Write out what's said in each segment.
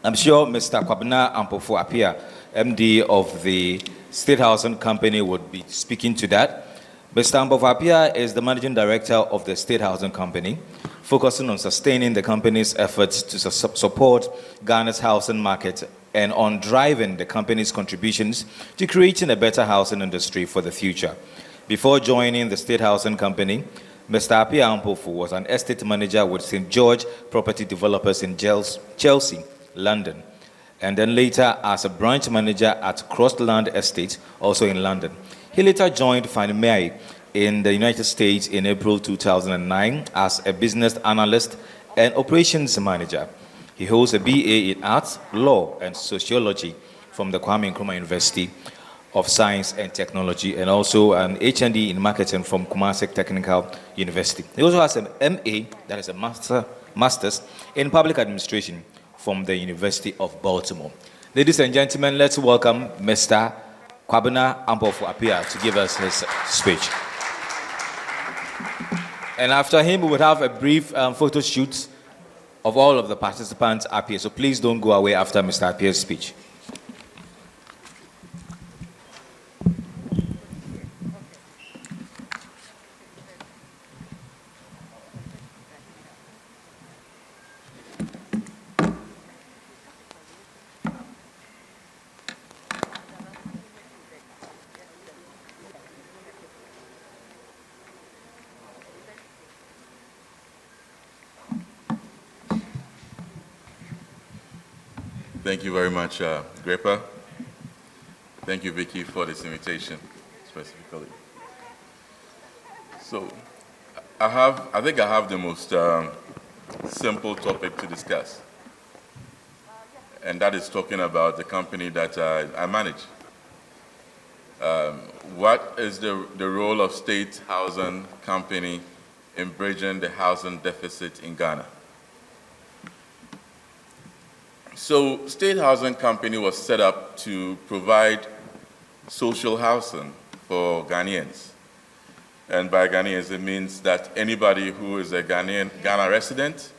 I'm sure Mr. Kwabena Ampofo-Appiah, MD of the State Housing Company, would be speaking to that. Mr. Ampofo-Appiah is the Managing Director of the State Housing Company, focusing on sustaining the company's efforts to support Ghana's housing market and on driving the company's contributions to creating a better housing industry for the future. Before joining the State Housing Company, Mr. Appiah Ampofo was an estate manager with St. George Property Developers in Chelsea, London, and then later as a branch manager at Crossland Estate, also in London. He later joined Fannie Mae in the United States in April 2009 as a business analyst and operations manager. He holds a BA in Arts, Law, and Sociology from the Kwame Nkrumah University of Science and Technology, and also an HND in Marketing from Kumasi Technical University. He also has an MA, that is a Master's in Public Administration from the University of Baltimore. Ladies and gentlemen, let's welcome Mr. Kwabena Ampofo-Appiah to give us his speech. And after him, we would have a brief photo shoot of all of the participants up here. So please don't go away after Mr. Appiah's speech. Thank you very much, Gripper. Thank you, Vicky, for this invitation, specifically. So, I think I have the most simple topic to discuss, and that is talking about the company that I manage. What is the role of State Housing Company in bridging the housing deficit in Ghana? So, State Housing Company was set up to provide social housing for Ghanaians. And by Ghanaians, it means that anybody who is a Ghana resident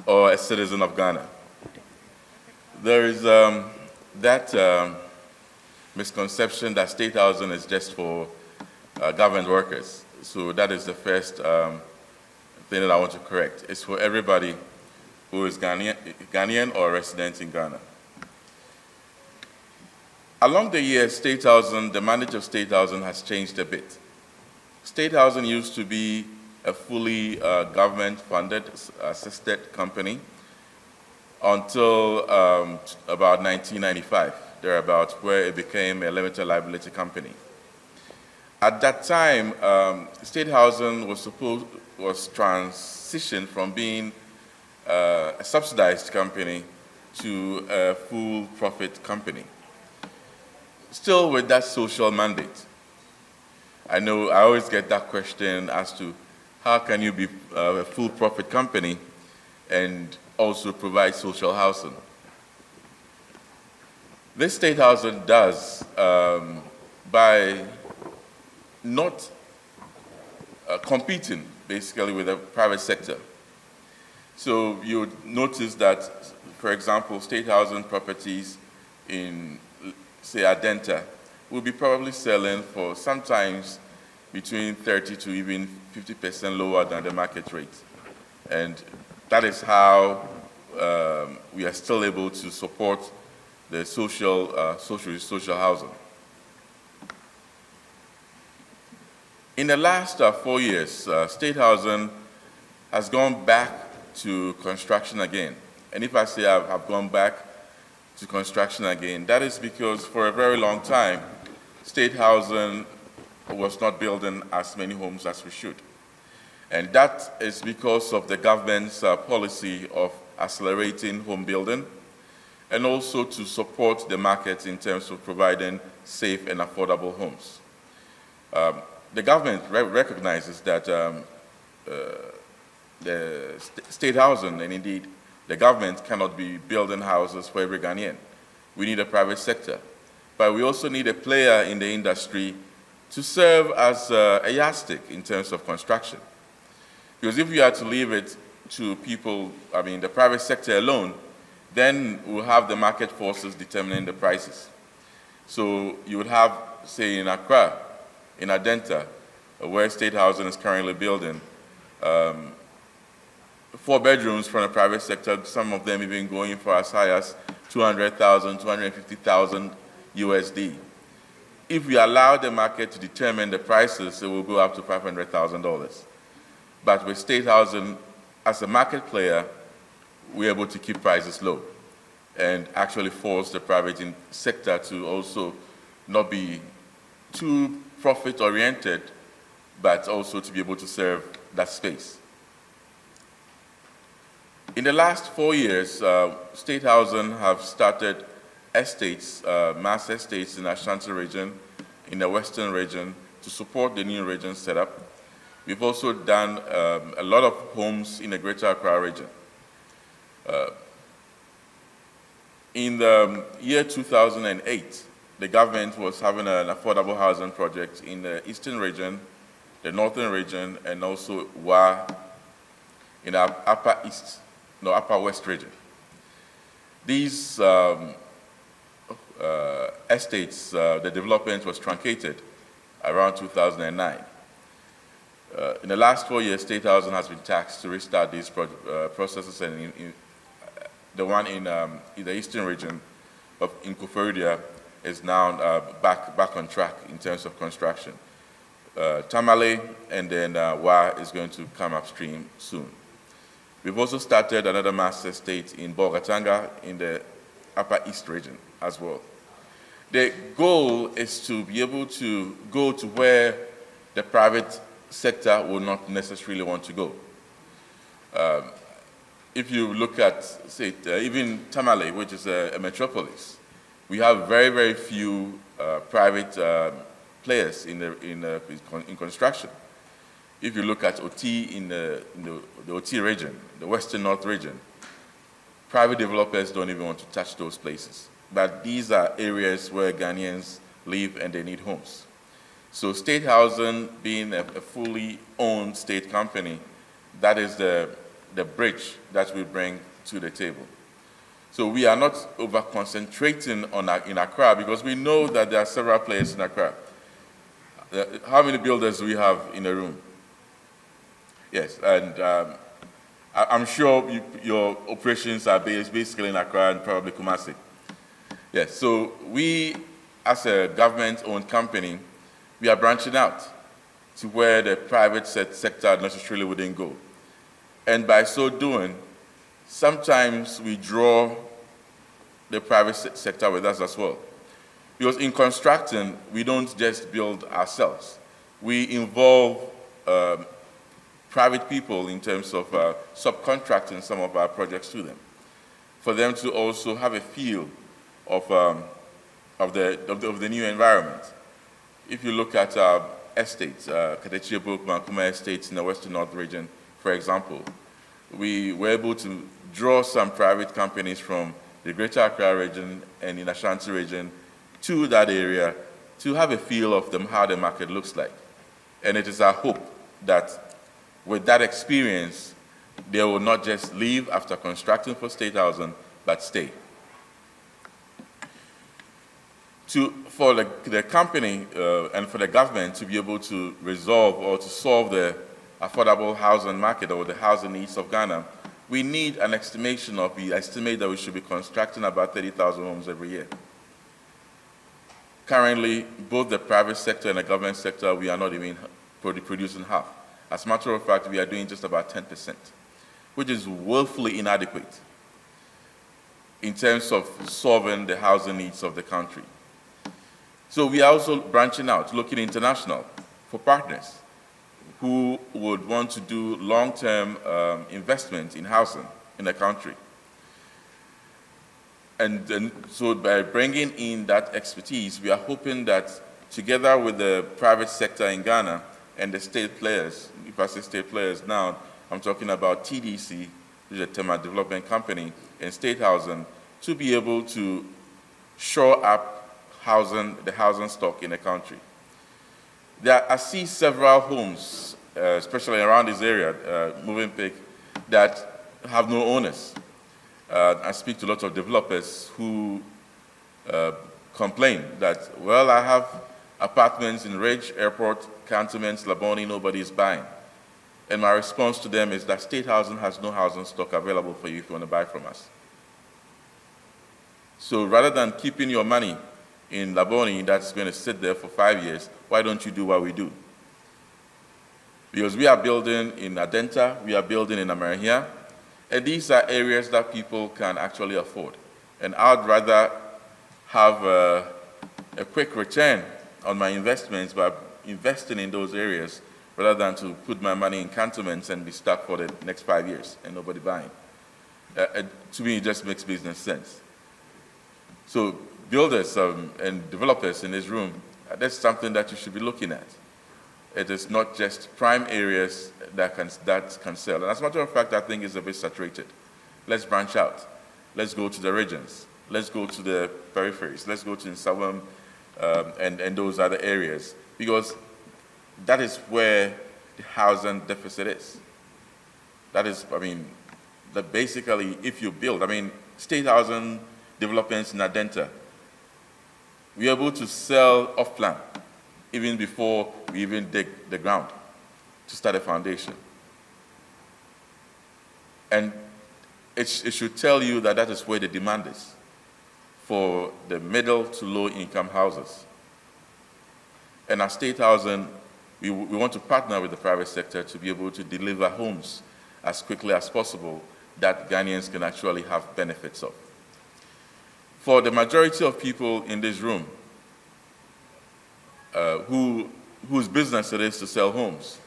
or a citizen of Ghana. There is that misconception that state housing is just for government workers. So that is the first thing that I want to correct. It's for everybody who is Ghanaian or resident in Ghana. Along the years, state housing, the management of state housing has changed a bit. State housing used to be a fully government-funded, assisted company until about 1995, thereabout, where it became a limited liability company. At that time, state housing was transitioned from being a subsidized company to a full profit company, still with that social mandate. I know I always get that question as to how can you be a full profit company and also provide social housing? This state housing does by not competing basically with the private sector. So you would notice that, for example, state housing properties in, say, Adenta will be probably selling for sometimes between 30 to even 50% lower than the market rate. And that is how we are still able to support the social housing. In the last 4 years, state housing has gone back to construction again. And if I say I've gone back to construction again, that is because for a very long time, state housing was not building as many homes as we should. And that is because of the government's policy of accelerating home building and also to support the market in terms of providing safe and affordable homes. The government recognizes that the state housing, and indeed the government, cannot be building houses for every Ghanaian. We need a private sector. But we also need a player in the industry to serve as a yardstick in terms of construction. Because if you are to leave it to people, I mean the private sector alone, then we'll have the market forces determining the prices. So you would have, say, in Accra, in Adenta, where State Housing is currently building, 4 bedrooms from the private sector, some of them even going for as high as 200,000, 250,000 USD. If we allow the market to determine the prices, it will go up to $500,000. But with State Housing, as a market player, we're able to keep prices low and actually force the private sector to also not be too profit-oriented, but also to be able to serve that space. In the last 4 years, State Housing have started estates, mass estates in the Ashanti region, in the Western region, to support the new region setup. We've also done a lot of homes in the Greater Accra region. In the year 2008, the government was having an affordable housing project in the Eastern region, the Northern region, and also WA in the Upper West region. These estates, the development was truncated around 2009. In the last 4 years, State Housing has been tasked to restart these processes, and the one in the Eastern region in Koforidua is now back on track in terms of construction. Tamale and then WA is going to come upstream soon. We've also started another mass estate in Bolgatanga in the Upper East region as well. The goal is to be able to go to where the private sector will not necessarily want to go. If you look at, say, even Tamale, which is a metropolis, we have very, very few private players in construction. If you look at OT in the OT region, the Western North region, private developers don't even want to touch those places. But these are areas where Ghanaians live and they need homes. So State Housing, being a fully owned state company, that is the bridge that we bring to the table. So we are not over-concentrating in Accra because we know that there are several players in Accra. How many builders do we have in the room? Yes, and I'm sure your operations are basically in Accra and probably Kumasi. Yes, so we, as a government-owned company, we are branching out to where the private sector necessarily wouldn't go. And by so doing, sometimes we draw the private sector with us as well. Because in constructing, we don't just build ourselves. We involve private people in terms of subcontracting some of our projects to them, for them to also have a feel of the new environment. If you look at estates, Katechie Mankuma estates in the Western North region, for example, we were able to draw some private companies from the Greater Accra region and in Ashanti region to that area to have a feel of how the market looks like. And it is our hope that with that experience, they will not just leave after constructing for State Housing, but stay. For the company and for the government to be able to resolve or to solve the affordable housing market or the housing needs of Ghana, we need an estimation of, we estimate that we should be constructing about 30,000 homes every year. Currently, both the private sector and the government sector, we are not even producing half. As a matter of fact, we are doing just about 10%, which is woefully inadequate in terms of solving the housing needs of the country. So we are also branching out, looking international for partners who would want to do long-term investment in housing in the country. And so by bringing in that expertise, we are hoping that together with the private sector in Ghana and the state players, if I say state players now, I'm talking about TDC, which is a Tema Development Company, and State Housing, to be able to shore up the housing stock in the country. I see several homes, especially around this area, Movenpick, that have no owners. I speak to a lot of developers who complain that, well, I have apartments in Ridge, Airport, Cantonments, Labone, nobody's buying. And my response to them is that State Housing has no housing stock available for you if you want to buy from us. So rather than keeping your money in Labone that's going to sit there for 5 years, why don't you do what we do? Because we are building in Adenta, we are building in Amerihia, and these are areas that people can actually afford. And I'd rather have a quick return on my investments by investing in those areas rather than to put my money in cantonments and be stuck for the next 5 years and nobody buying. To me, it just makes business sense. So builders and developers in this room, that's something that you should be looking at. It is not just prime areas that can sell. And as a matter of fact, I think it's a bit saturated. Let's branch out. Let's go to the regions. Let's go to the peripheries. Let's go to Nsawam and those other areas, because that is where the housing deficit is. That is, that basically, if you build, State Housing developments in Adenta, we are able to sell off plan even before we even dig the ground to start a foundation. And it should tell you that that is where the demand is for the middle to low income houses. And at State Housing, we want to partner with the private sector to be able to deliver homes as quickly as possible that Ghanaians can actually have benefits of. For the majority of people in this room whose business it is to sell homes,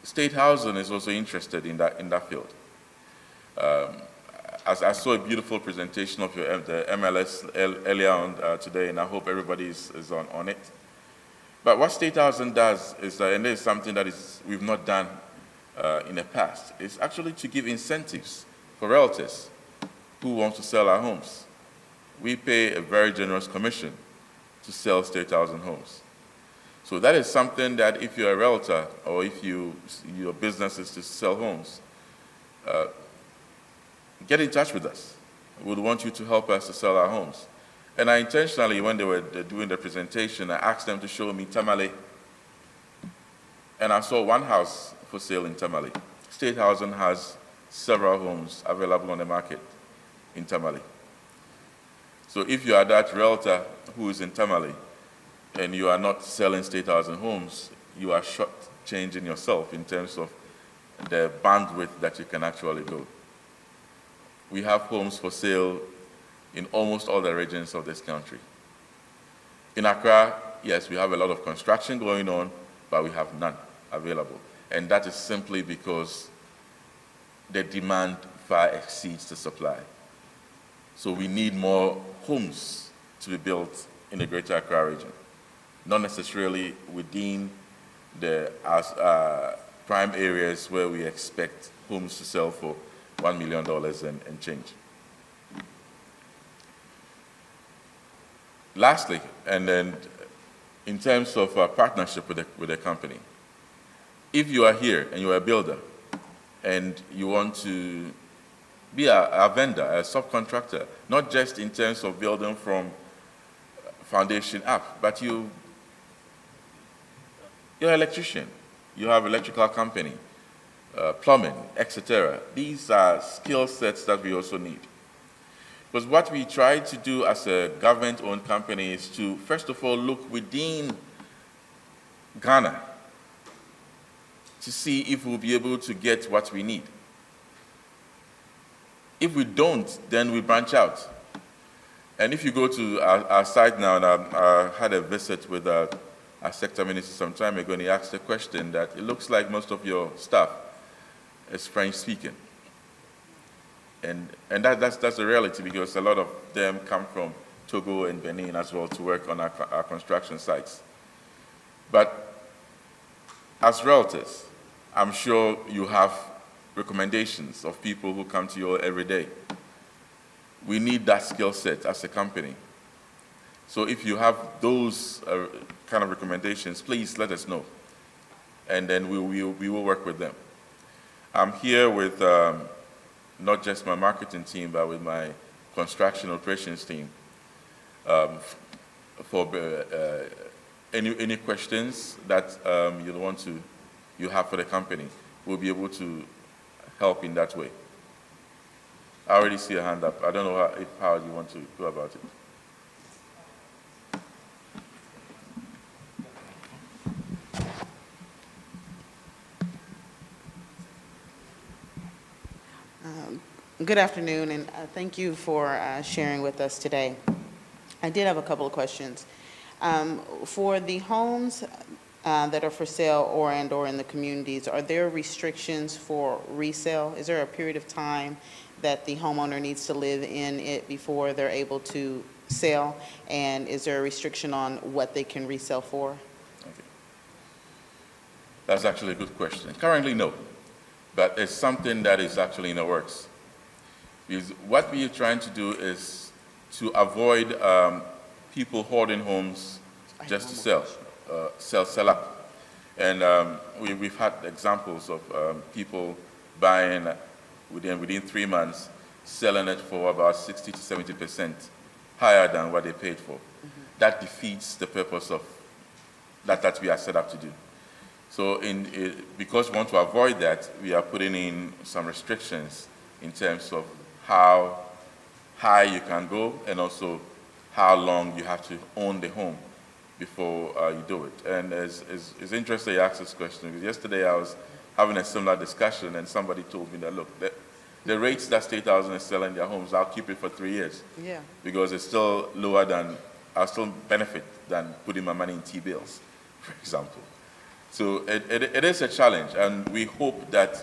State Housing is also interested in that field. As I saw a beautiful presentation of the MLS earlier on today, and I hope everybody is on it. But what State Housing does is, and this is something that we've not done in the past, is actually to give incentives for realtors who want to sell our homes. We pay a very generous commission to sell State Housing homes. So that is something that if you're a realtor or if your business is to sell homes, get in touch with us. We would want you to help us to sell our homes. And I intentionally, when they were doing the presentation, I asked them to show me Tamale. And I saw one house for sale in Tamale. State Housing has several homes available on the market in Tamale. So if you are that realtor who is in Tamale and you are not selling State Housing homes, you are short-changing yourself in terms of the bandwidth that you can actually go. We have homes for sale in almost all the regions of this country. In Accra, yes, we have a lot of construction going on, but we have none available. And that is simply because the demand far exceeds the supply. So we need more homes to be built in the Greater Accra region, not necessarily within the prime areas where we expect homes to sell for $1 million and change. Lastly, and then in terms of partnership with the company, if you are here and you are a builder and you want to be a vendor, a subcontractor, not just in terms of building from foundation up, but you're an electrician, you have electrical company, plumbing, etc. These are skill sets that we also need. Because what we try to do as a government-owned company is to, first of all, look within Ghana to see if we'll be able to get what we need. If we don't, then we branch out. And if you go to our site now, and I had a visit with our sector minister some time ago, and he asked a question that it looks like most of your staff is French-speaking. And that's a reality, because a lot of them come from Togo and Benin as well to work on our construction sites. But as realtors, I'm sure you have recommendations of people who come to you every day. We need that skill set as a company. So if you have those kind of recommendations, please let us know. And then we will work with them. I'm here with not just my marketing team, but with my construction operations team, for any questions that you have for the company. We'll be able to help in that way. I already see a hand up. I don't know how you want to go about it. Good afternoon, and thank you for sharing with us today. I did have a couple of questions. For the homes that are for sale or in the communities, are there restrictions for resale? Is there a period of time that the homeowner needs to live in it before they're able to sell? And is there a restriction on what they can resell for? Okay. That's actually a good question. Currently, no, but it's something that is actually in the works. Because what we are trying to do is to avoid people hoarding homes just to sell up. And we've had examples of people buying within 3 months, selling it for about 60 to 70% higher than what they paid for. Mm-hmm. That defeats the purpose of that we are set up to do. So because we want to avoid that, we are putting in some restrictions in terms of how high you can go and also how long you have to own the home before you do it. And it's interesting you asked this question, because yesterday I was having a similar discussion and somebody told me that, look, the rates that State Housing is selling their homes, I'll keep it for 3 years. Yeah. Because it's still lower than, I'll still benefit than putting my money in T-bills, for example. So it is a challenge, and we hope that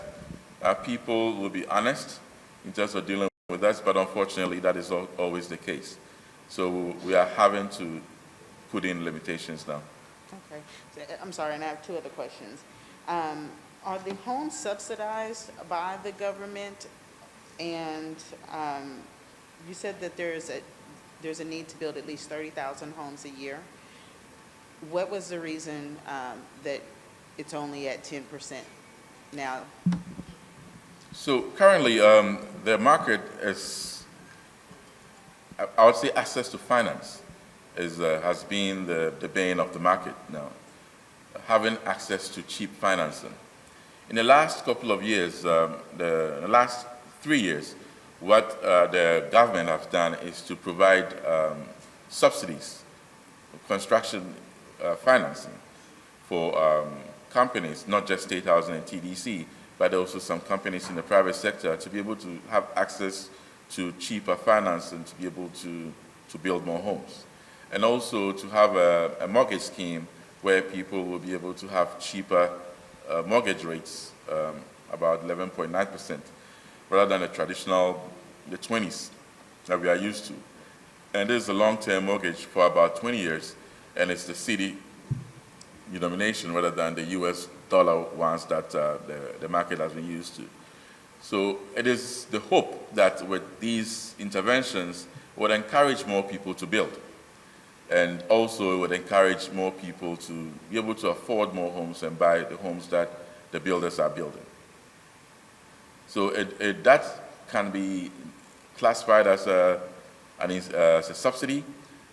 people will be honest in terms of dealing with us, but unfortunately that is always the case. So we are having to put in limitations now. Okay. So, I'm sorry, and I have two other questions. Are the homes subsidized by the government? And you said that there's a need to build at least 30,000 homes a year. What was the reason that it's only at 10% now? So currently, the market is, I would say, access to finance has been the bane of the market now, having access to cheap financing. In the last couple of years, the last 3 years, what the government has done is to provide subsidies, construction financing for companies, not just State Housing and TDC, but also some companies in the private sector, to be able to have access to cheaper financing to be able to build more homes. And also to have a mortgage scheme where people will be able to have cheaper mortgage rates, about 11.9%, rather than the traditional, the 20s that we are used to. And this is a long-term mortgage for about 20 years, and it's the city denomination rather than the US dollar ones that the market has been used to. So it is the hope that with these interventions would encourage more people to build, and also it would encourage more people to be able to afford more homes and buy the homes that the builders are building. So that can be classified as a subsidy,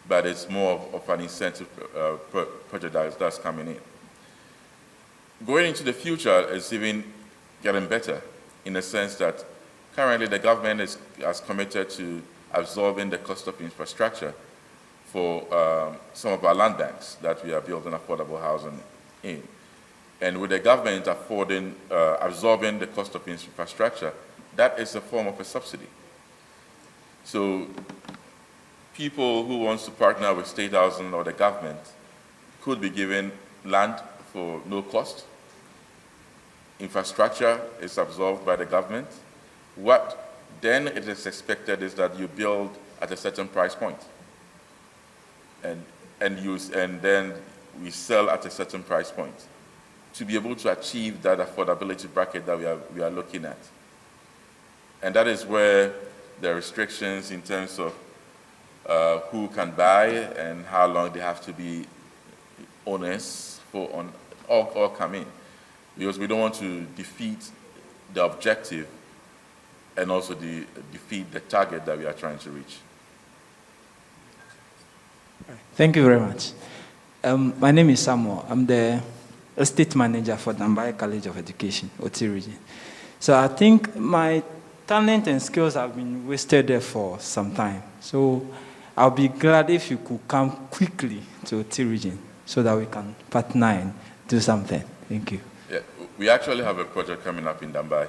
but it's more of an incentive project that's coming in. Going into the future is even getting better, in the sense that currently the government has committed to absorbing the cost of infrastructure for some of our land banks that we are building affordable housing in. And with the government absorbing the cost of infrastructure, that is a form of a subsidy. So people who want to partner with State Housing or the government could be given land for no cost. Infrastructure is absorbed by the government. What then it is expected is that you build at a certain price point, and then we sell at a certain price point to be able to achieve that affordability bracket that we are looking at. And that is where the restrictions in terms of who can buy and how long they have to be owners for all come in, because we don't want to defeat the objective and also defeat the target that we are trying to reach. Thank you very much. My name is Samuel. I'm the estate manager for Dambai College of Education, Oti region. So I think my talent and skills have been wasted there for some time. So I'll be glad if you could come quickly to Oti region so that we can partner and do something. Thank you. Yeah, we actually have a project coming up in Dambai,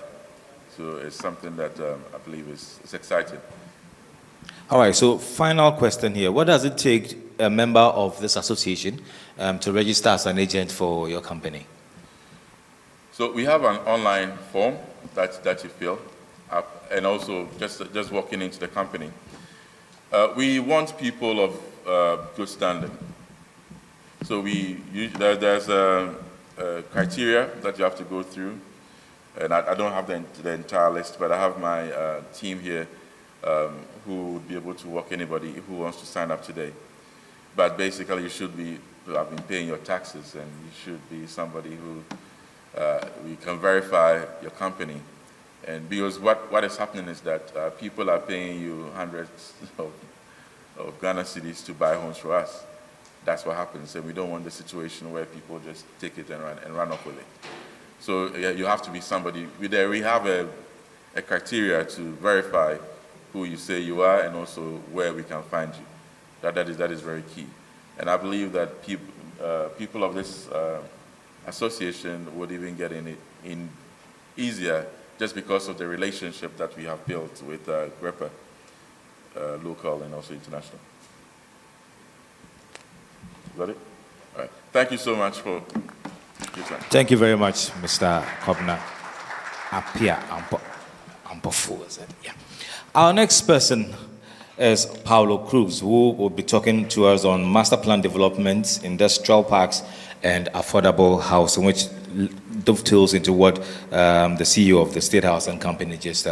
so it's something that I believe is exciting. All right, so final question here. What does it take a member of this association to register as an agent for your company? So we have an online form that you fill up, and also just walking into the company. We want people of good standing. So there's a criteria that you have to go through, and I don't have the entire list, but I have my team here who would be able to walk anybody who wants to sign up today. But basically, you should have been paying your taxes, and you should be somebody who we can verify your company. And because what is happening is that people are paying you hundreds of Ghana cedis to buy homes for us. That's what happens, and we don't want the situation where people just take it and run off with it. So yeah, you have to be somebody. We have a criteria to verify who you say you are, and also where we can find you. That is very key. And I believe that people of this association would even get in easier just because of the relationship that we have built with GREPA, local and also international. Is that it? All right. Thank you so much for your time. Thank you very much, Mr. Kobna Apia Ampofu, is it? Yeah. Our next person is Paulo Cruz, who will be talking to us on master plan development, industrial parks, and affordable housing, which dovetails into what the CEO of the State Housing Company just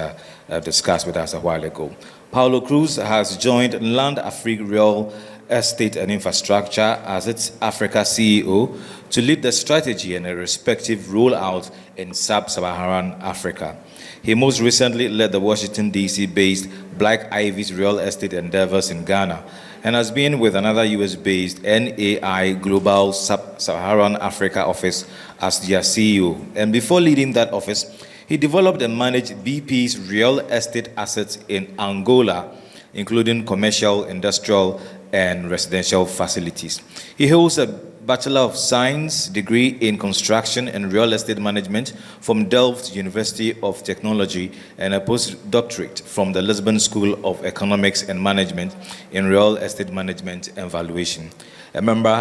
discussed with us a while ago. Paulo Cruz has joined Land Afrique Real Estate and Infrastructure as its Africa CEO to lead the strategy and a respective rollout in sub-Saharan Africa. He most recently led the Washington, D.C.-based Black Ivy's real estate endeavors in Ghana and has been with another U.S.-based NAI Global Sub-Saharan Africa office as their CEO. And before leading that office, he developed and managed BP's real estate assets in Angola, including commercial, industrial, and residential facilities. He holds a Bachelor of Science degree in Construction and Real Estate Management from Delft University of Technology and a postdoctorate from the Lisbon School of Economics and Management in Real Estate Management and Valuation.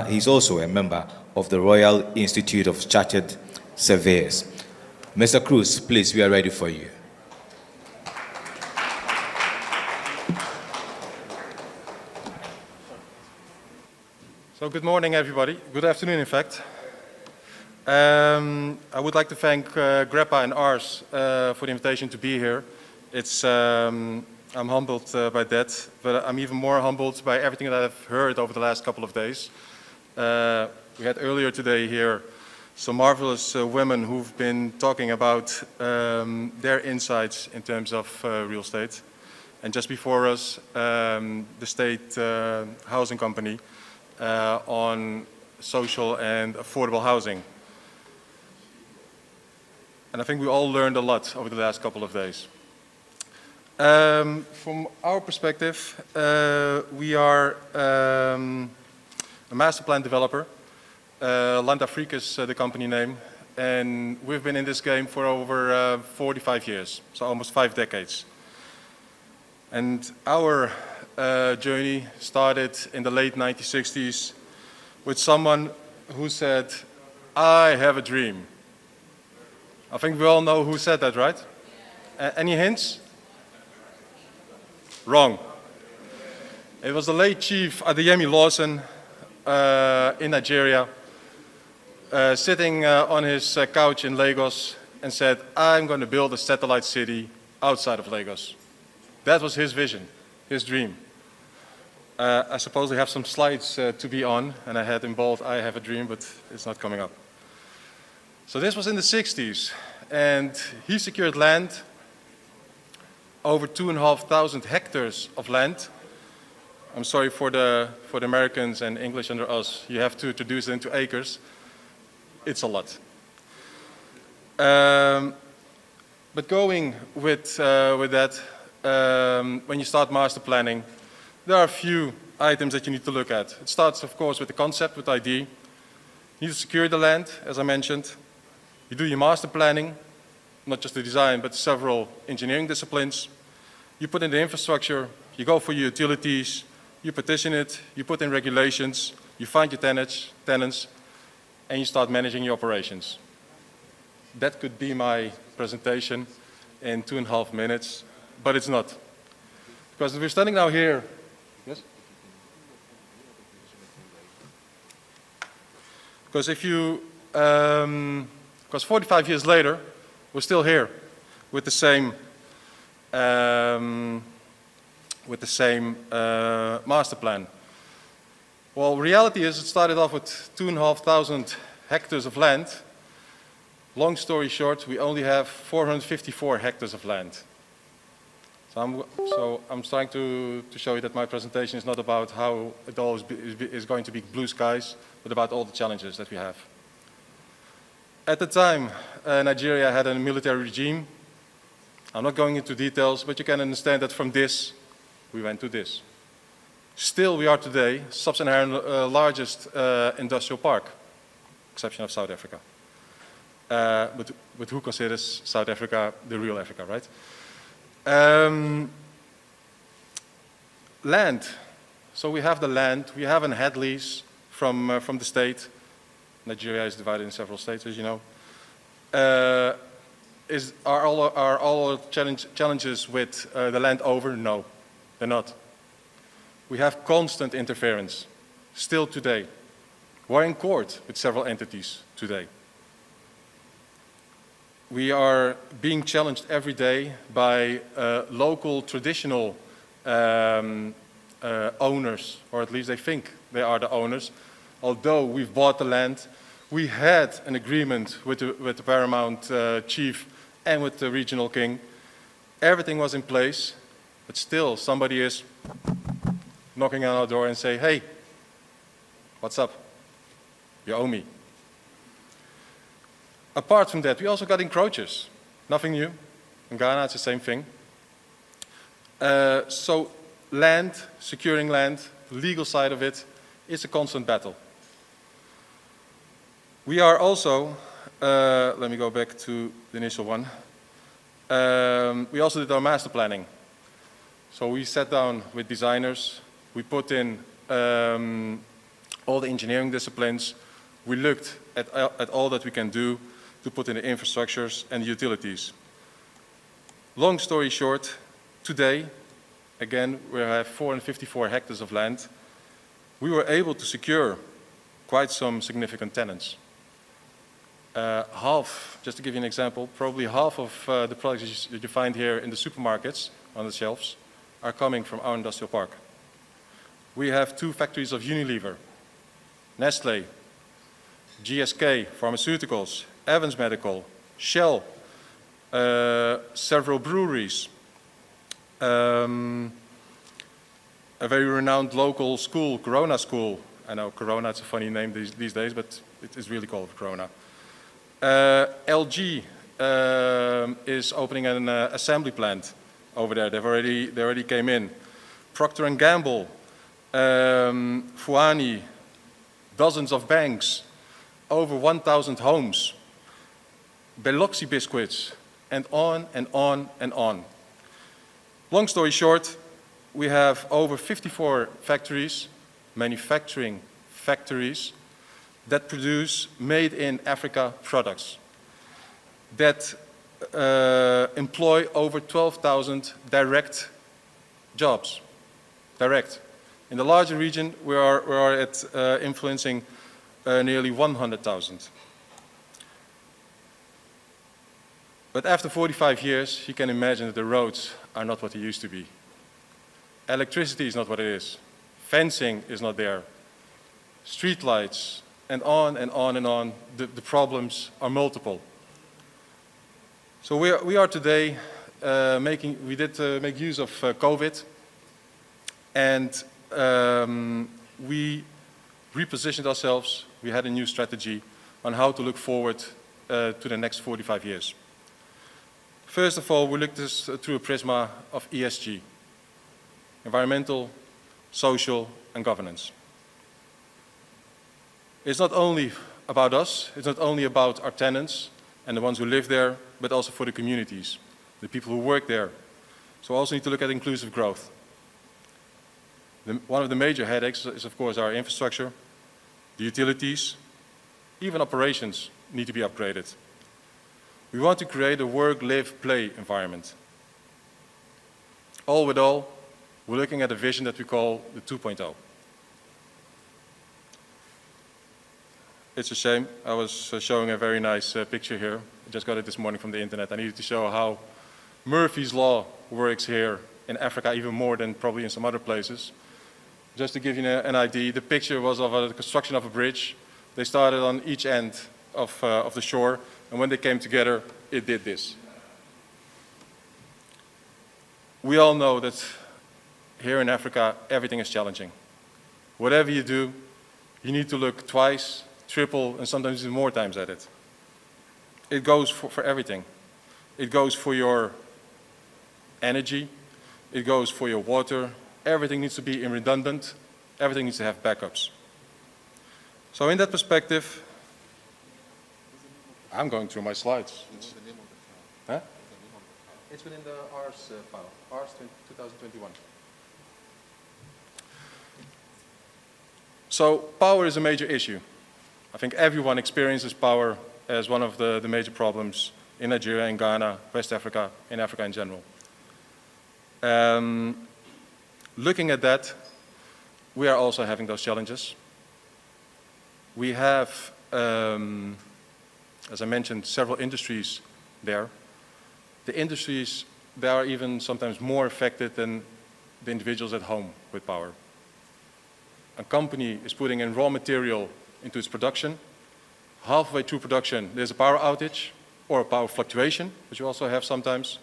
He's also a member of the Royal Institute of Chartered Surveyors. Mr. Cruz, please, we are ready for you. So good morning, everybody. Good afternoon, in fact. I would like to thank GREPA and ARS for the invitation to be here. I'm humbled by that, but I'm even more humbled by everything that I've heard over the last couple of days. We had earlier today here some marvelous women who've been talking about their insights in terms of real estate. And just before us, the State Housing Company on social and affordable housing. And I think we all learned a lot over the last couple of days. From our perspective, we are a master plan developer. Land Afrique is the company name, and we've been in this game for over 45 years, so almost 5 decades. And our journey started in the late 1960s with someone who said, "I have a dream." I think we all know who said that, right? Any hints? Wrong. It was the late Chief Adeyemi Lawson in Nigeria, sitting on his couch in Lagos and said, "I'm going to build a satellite city outside of Lagos." That was his vision, his dream. I suppose we have some slides to be on, and I had in bold, "I have a dream," but it's not coming up. So this was in the 60s, and he secured land over 2,500 hectares of land. I'm sorry for the Americans and English under us. You have to introduce it into acres. It's a lot. But going with that, when you start master planning, there are a few items that you need to look at. It starts, of course, with the concept, with ID. You need to secure the land, as I mentioned. You do your master planning, not just the design, but several engineering disciplines. You put in the infrastructure, you go for your utilities, you petition it, you put in regulations, you find your tenants, and you start managing your operations. That could be my presentation in 2.5 minutes, but it's not. Because we're standing now here. Yes? Because because 45 years later, we're still here with the same master plan. Well, reality is it started off with 2,500 hectares of land. Long story short, we only have 454 hectares of land. So I'm trying to show you that my presentation is not about how it all is going to be blue skies, but about all the challenges that we have. At the time, Nigeria had a military regime. I'm not going into details, but you can understand that from this, we went to this. Still, we are today sub-Saharan largest industrial park, exception of South Africa. But who considers South Africa the real Africa, right? Land. So we have the land. We have a head lease from the state. Nigeria is divided in several states, as you know. Are all challenges with the land over? No, they're not. We have constant interference, still today. We're in court with several entities today. We are being challenged every day by local traditional owners, or at least they think they are the owners. Although we've bought the land, we had an agreement with the paramount chief and with the regional king. Everything was in place, but still somebody is knocking on our door and say, hey, what's up? You owe me. Apart from that, we also got encroachers. Nothing new. In Ghana, it's the same thing. So land, securing land, the legal side of it, is a constant battle. We are also, let me go back to the initial one. We also did our master planning. So we sat down with designers. We put in all the engineering disciplines. We looked at all that we can do to put in the infrastructures and the utilities. Long story short, today, again, we have 454 hectares of land. We were able to secure quite some significant tenants. Half, just to give you an example, probably half of the products that you find here in the supermarkets on the shelves are coming from our industrial park. We have 2 factories of Unilever, Nestle, GSK Pharmaceuticals, Evans Medical, Shell, several breweries, a very renowned local school, Corona School. I know Corona, it's a funny name these days, but it is really called Corona. LG is opening an assembly plant over there. They already came in. Procter & Gamble, Fuani, dozens of banks, over 1,000 homes, Beloxi biscuits, and on and on and on. Long story short, we have over 54 factories, manufacturing factories, that produce made in Africa products, that employ over 12,000 direct jobs, direct. In the larger region, we are at influencing nearly 100,000. But after 45 years, you can imagine that the roads are not what they used to be. Electricity is not what it is. Fencing is not there. Street lights, and on and on and on. The problems are multiple. So we are today make use of COVID, and we repositioned ourselves. We had a new strategy on how to look forward to the next 45 years. First of all, we looked at this through a prisma of ESG, environmental, social, and governance. It's not only about us, it's not only about our tenants and the ones who live there, but also for the communities, the people who work there. So we also need to look at inclusive growth. One of the major headaches is, of course, our infrastructure, the utilities, even operations need to be upgraded. We want to create a work, live, play environment. All with all, we're looking at a vision that we call the 2.0. It's a shame. I was showing a very nice picture here. I just got it this morning from the internet. I needed to show how Murphy's Law works here in Africa even more than probably in some other places. Just to give you an idea, the picture was of the construction of a bridge. They started on each end of the shore, and when they came together, it did this. We all know that here in Africa, everything is challenging. Whatever you do, you need to look twice, triple, and sometimes even more times at it. It goes for everything. It goes for your energy. It goes for your water. Everything needs to be redundant. Everything needs to have backups. So in that perspective, I'm going through my slides. Huh? It's within the ARS file, ARS 2021. So power is a major issue. I think everyone experiences power as one of the major problems in Nigeria, in Ghana, West Africa, in Africa in general. Looking at that, we are also having those challenges. We have, as I mentioned, several industries there. The industries, they are even sometimes more affected than the individuals at home with power. A company is putting in raw material into its production. Halfway through production, there's a power outage or a power fluctuation, which you also have sometimes.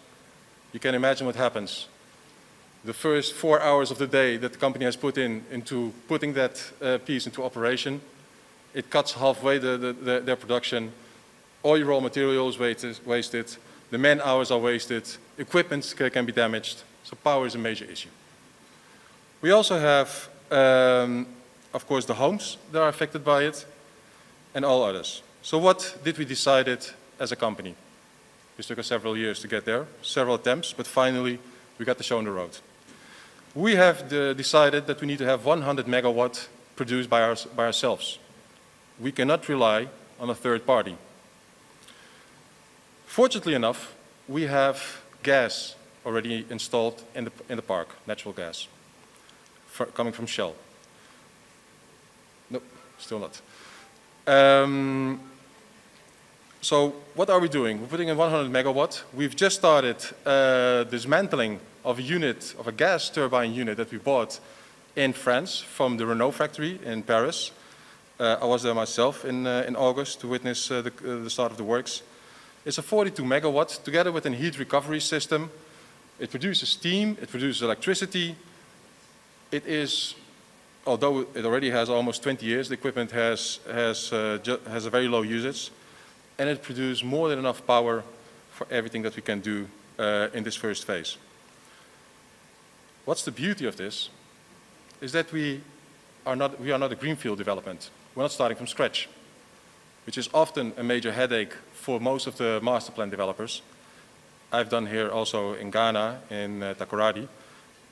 You can imagine what happens. The first 4 hours of the day that the company has put into putting that piece into operation, it cuts halfway their production. All your raw material is wasted. The man hours are wasted. Equipment can be damaged. So power is a major issue. We also have, of course, the homes that are affected by it and all others. So what did we decide as a company? It took us several years to get there, several attempts, but finally we got the show on the road. We have decided that we need to have 100 megawatt produced by ourselves. We cannot rely on a third party. Fortunately enough, we have gas already installed in the park, natural gas, coming from Shell. No, still not. So what are we doing? We're putting in 100 megawatt. We've just started dismantling of a unit, of a gas turbine unit that we bought in France from the Renault factory in Paris. I was there myself in August to witness the start of the works. It's a 42 megawatt together with a heat recovery system. It produces steam, it produces electricity. It is, although it already has almost 20 years, the equipment has a very low usage, and it produces more than enough power for everything that we can do in this first phase. What's the beauty of this is that we are not a greenfield development. We're not starting from scratch, which is often a major headache for most of the master plan developers. I've done here also in Ghana, in Takoradi.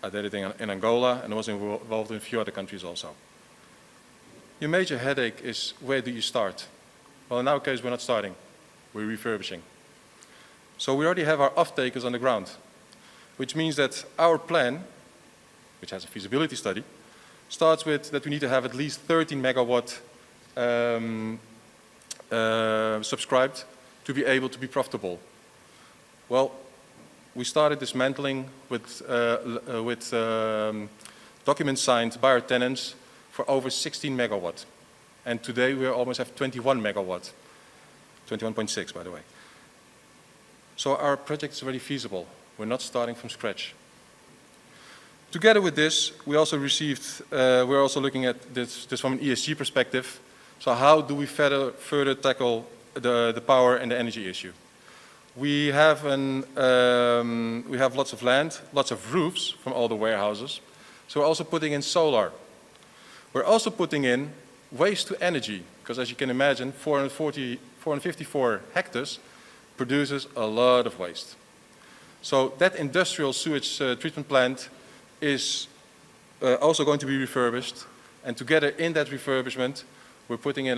I did it in Angola, and I was involved in a few other countries also. Your major headache is, where do you start? Well, in our case, we're not starting. We're refurbishing. So we already have our off-takers on the ground, which means that our plan, which has a feasibility study, starts with that we need to have at least 13 megawatt subscribed to be able to be profitable. Well, we started dismantling with documents signed by our tenants for over 16 megawatt. And today we almost have 21 megawatt, 21.6 by the way. So our project is already feasible. We're not starting from scratch. Together with this, we also we're also looking at this from an ESG perspective. So how do we further tackle the power and the energy issue? We have lots of land, lots of roofs from all the warehouses. So we're also putting in solar. We're also putting in waste to energy, because as you can imagine, 454 hectares produces a lot of waste. So that industrial sewage treatment plant is also going to be refurbished. And together in that refurbishment, we're putting in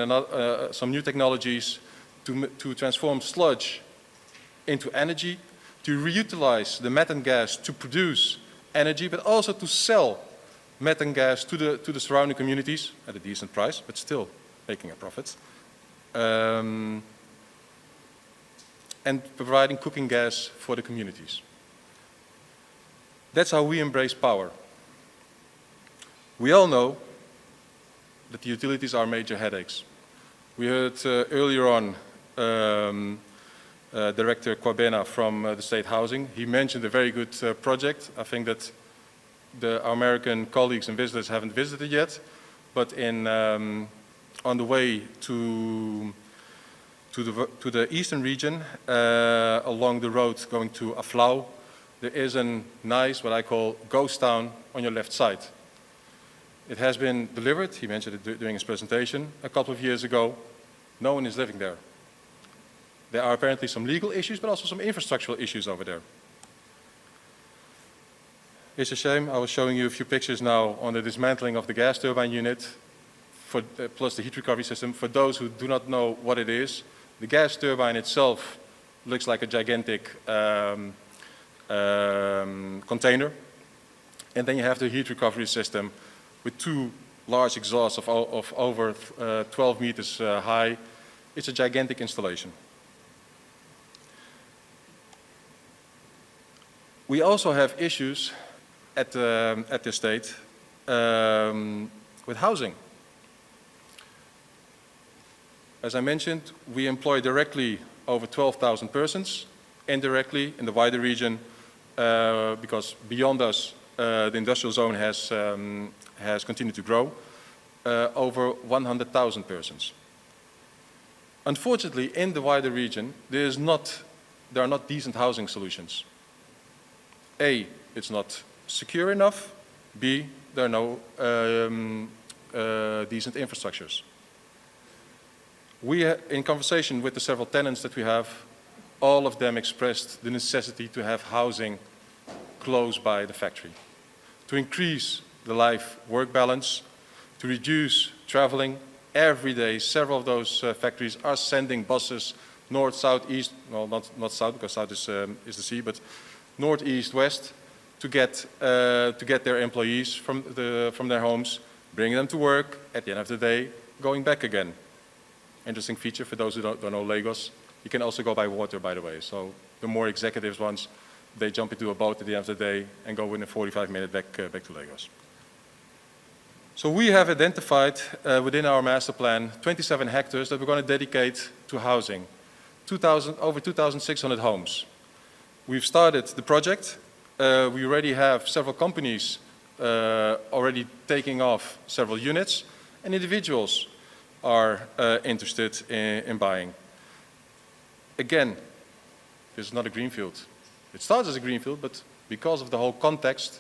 some new technologies to transform sludge into energy, to reutilize the methane gas to produce energy, but also to sell methane gas to the surrounding communities at a decent price, but still making a profit. And providing cooking gas for the communities. That's how we embrace power. We all know that the utilities are major headaches. We heard earlier on Director Kwabena from the State Housing. He mentioned a very good project. I think that our American colleagues and visitors haven't visited yet, but on the way to the eastern region, along the road going to Aflau, there is a nice, what I call, ghost town on your left side. It has been delivered, he mentioned it during his presentation, a couple of years ago. No one is living there. There are apparently some legal issues, but also some infrastructural issues over there. It's a shame. I was showing you a few pictures now on the dismantling of the gas turbine unit, plus the heat recovery system. For those who do not know what it is, the gas turbine itself looks like a gigantic container. And then you have the heat recovery system with two large exhausts of over 12 meters high. It's a gigantic installation. We also have issues at the state with housing. As I mentioned, we employ directly over 12,000 persons, indirectly in the wider region, because beyond us, the industrial zone has continued to grow, over 100,000 persons. Unfortunately, in the wider region, there are not decent housing solutions. A, it's not secure enough. B, there are no decent infrastructures. In conversation with the several tenants that we have, all of them expressed the necessity to have housing close by the factory, to increase the life-work balance, to reduce traveling. Every day, several of those factories are sending buses north, south, east, well, not south, because south is the sea, but north, east, west, to get their employees from their homes, bring them to work, at the end of the day, going back again. Interesting feature for those who don't know Lagos. You can also go by water, by the way. So the more executives ones, they jump into a boat at the end of the day and go within 45 minutes back to Lagos. So we have identified within our master plan 27 hectares that we're going to dedicate to housing, over 2,600 homes. We've started the project. We already have several companies already taking off several units, and individuals are interested in buying. Again, this is not a greenfield. It starts as a greenfield, but because of the whole context,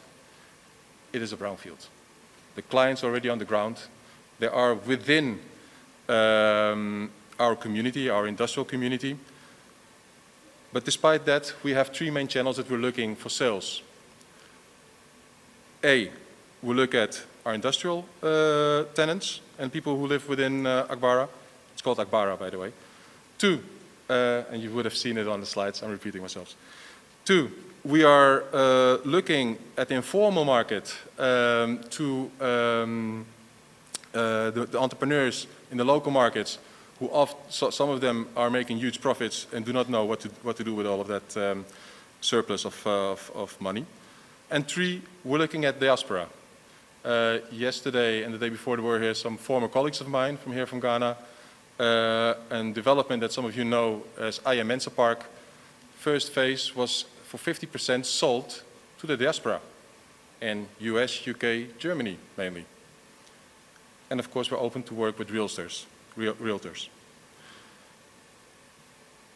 it is a brownfield. The clients are already on the ground. They are within our community, our industrial community. But despite that, we have three main channels that we're looking for sales. A, we look at our industrial tenants and people who live within Agbara. It's called Agbara, by the way. Two, and you would have seen it on the slides, I'm repeating myself. Two, we are looking at the informal market to the entrepreneurs in the local markets who some of them are making huge profits and do not know what to do with all of that surplus of money. And three, we're looking at diaspora. Yesterday and the day before there were here some former colleagues of mine from Ghana, and development that some of you know as IM Mensa Park. First phase was for 50% sold to the diaspora in US, UK, Germany mainly. And of course, we're open to work with realtors.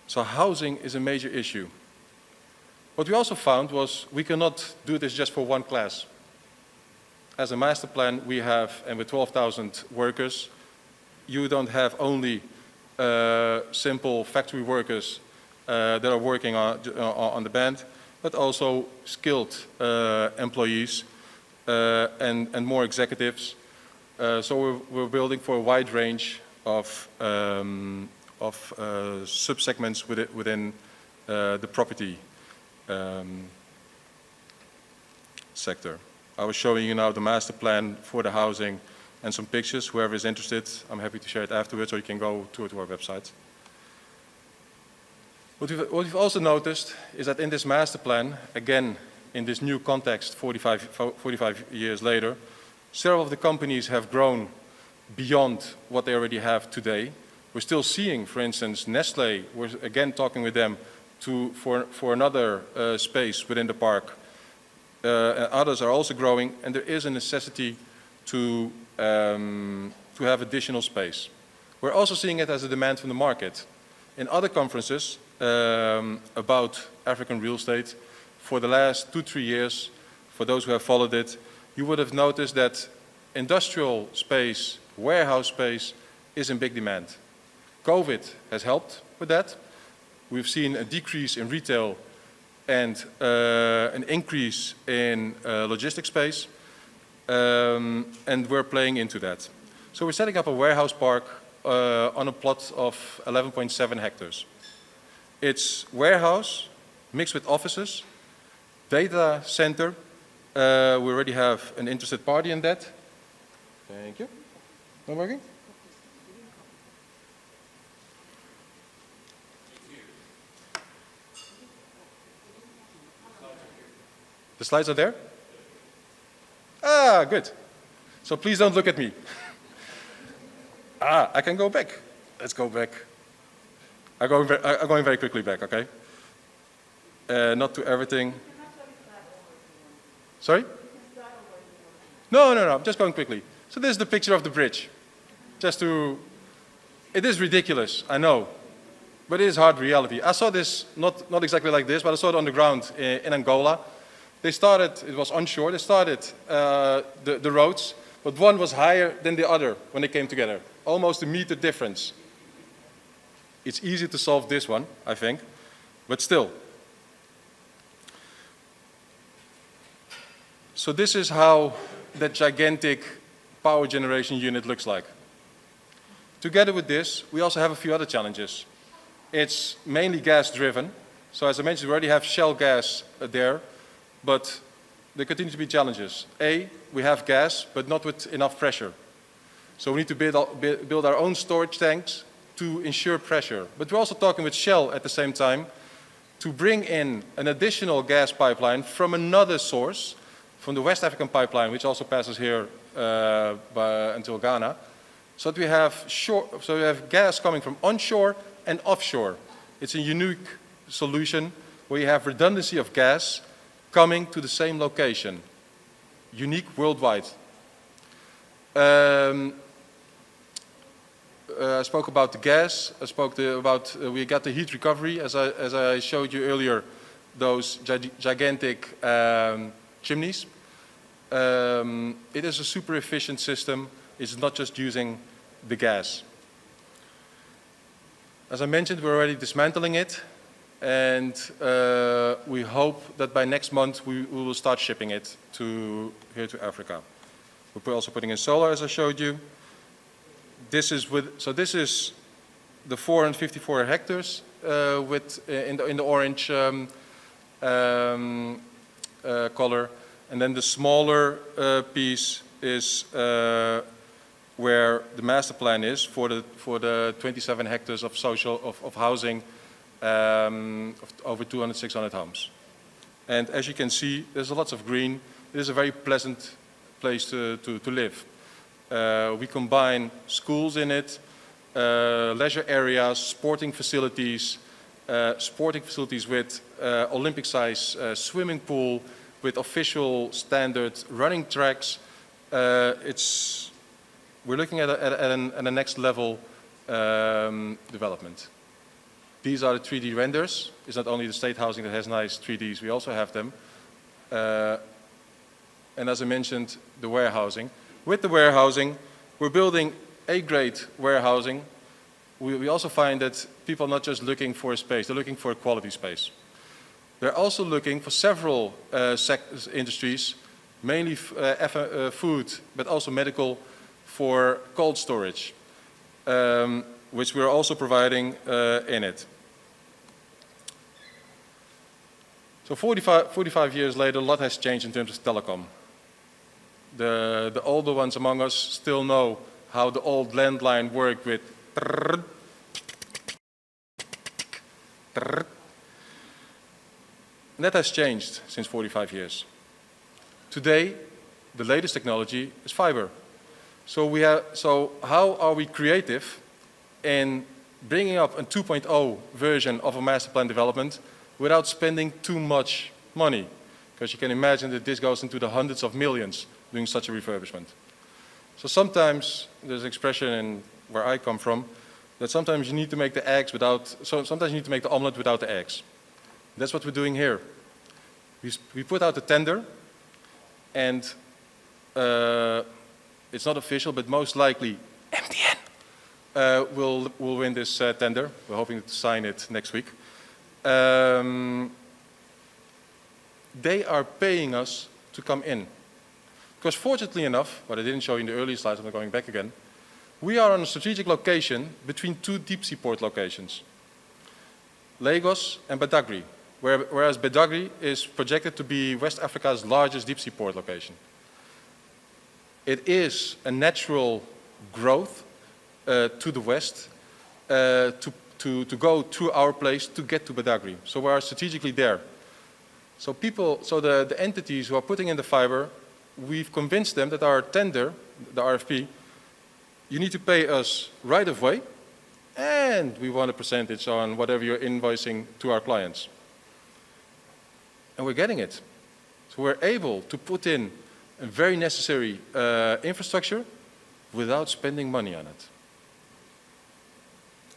So housing is a major issue. What we also found was we cannot do this just for one class. As a master plan we have, and with 12,000 workers, you don't have only simple factory workers that are working on the band, but also skilled employees and more executives. So we're building for a wide range of subsegments within the property sector. I was showing you now the master plan for the housing and some pictures. Whoever is interested, I'm happy to share it afterwards, or you can go to our website. What we've also noticed is that in this master plan, again, in this new context, 45 years later, several of the companies have grown beyond what they already have today. We're still seeing, for instance, Nestlé, we're again talking with them for another space within the park. Others are also growing, and there is a necessity to have additional space. We're also seeing it as a demand from the market. In other conferences about African real estate, for the last 2-3 years, for those who have followed it, you would have noticed that industrial space, warehouse space, is in big demand. COVID has helped with that. We've seen a decrease in retail and an increase in logistics space, and we're playing into that. So we're setting up a warehouse park on a plot of 11.7 hectares. It's warehouse mixed with offices, data center. We already have an interested party in that. Thank you. Not working? The slides are there? Ah, good. So please don't look at me. I can go back. Let's go back. I'm going very quickly back, okay? Not to everything. Sorry? No, I'm just going quickly. So this is the picture of the bridge. It is ridiculous, I know, but it is hard reality. I saw this, not exactly like this, but I saw it on the ground in Angola. They started, it was onshore, they started the roads, but one was higher than the other when they came together. Almost a meter difference. It's easy to solve this one, I think, but still. So this is how that gigantic power generation unit looks like. Together with this, we also have a few other challenges. It's mainly gas driven. So as I mentioned, we already have Shell gas there, but there continue to be challenges. We have gas, but not with enough pressure. So we need to build our own storage tanks to ensure pressure. But we're also talking with Shell at the same time to bring in an additional gas pipeline from another source, from the West African pipeline, which also passes here until Ghana. So that we have gas coming from onshore and offshore. It's a unique solution where you have redundancy of gas coming to the same location. Unique worldwide. I spoke about the gas. I spoke about we got the heat recovery, as I showed you earlier, those gigantic chimneys. It is a super efficient system. It's not just using the gas. As I mentioned, we're already dismantling it, and we hope that by next month we will start shipping it here to Africa. We're also putting in solar, as I showed you. This is the 454 hectares in the orange color, and then the smaller piece is where the master plan is for the 27 hectares of housing of over 200-600 homes. And as you can see, there's lots of green. It is a very pleasant place to live. We combine schools in it, leisure areas, sporting facilities, sporting facilities with Olympic-size swimming pool, with official standard running tracks. We're looking at a next level development. These are the 3D renders. It's not only the state housing that has nice 3Ds, we also have them. And as I mentioned, the warehousing. With the warehousing, we're building A-grade warehousing. We also find that people are not just looking for a space, they're looking for a quality space. They're also looking for several industries, mainly food, but also medical, for cold storage, which we're also providing in it. So 45 years later, a lot has changed in terms of telecom. The older ones among us still know how the old landline worked with trrr, trrr. And that has changed since 45 years. Today, the latest technology is fiber. So how are we creative in bringing up a 2.0 version of a master plan development without spending too much money? Because you can imagine that this goes into the hundreds of millions doing such a refurbishment. So sometimes there's an expression in where I come from that sometimes you need to make the eggs sometimes you need to make the omelet without the eggs. That's what we're doing here. We put out a tender, and it's not official, but most likely MTN will win this tender. We're hoping to sign it next week. They are paying us to come in. Because fortunately enough, what I didn't show you in the earlier slides, I'm going back again, we are on a strategic location between two deep sea port locations, Lagos and Badagry, whereas Badagry is projected to be West Africa's largest deep sea port location. It is a natural growth to the west to go through our place to get to Badagry. So we are strategically there. So the entities who are putting in the fiber, we've convinced them that our tender, the RFP, you need to pay us right of way, and we want a percentage on whatever you're invoicing to our clients. And we're getting it. So we're able to put in a very necessary infrastructure without spending money on it.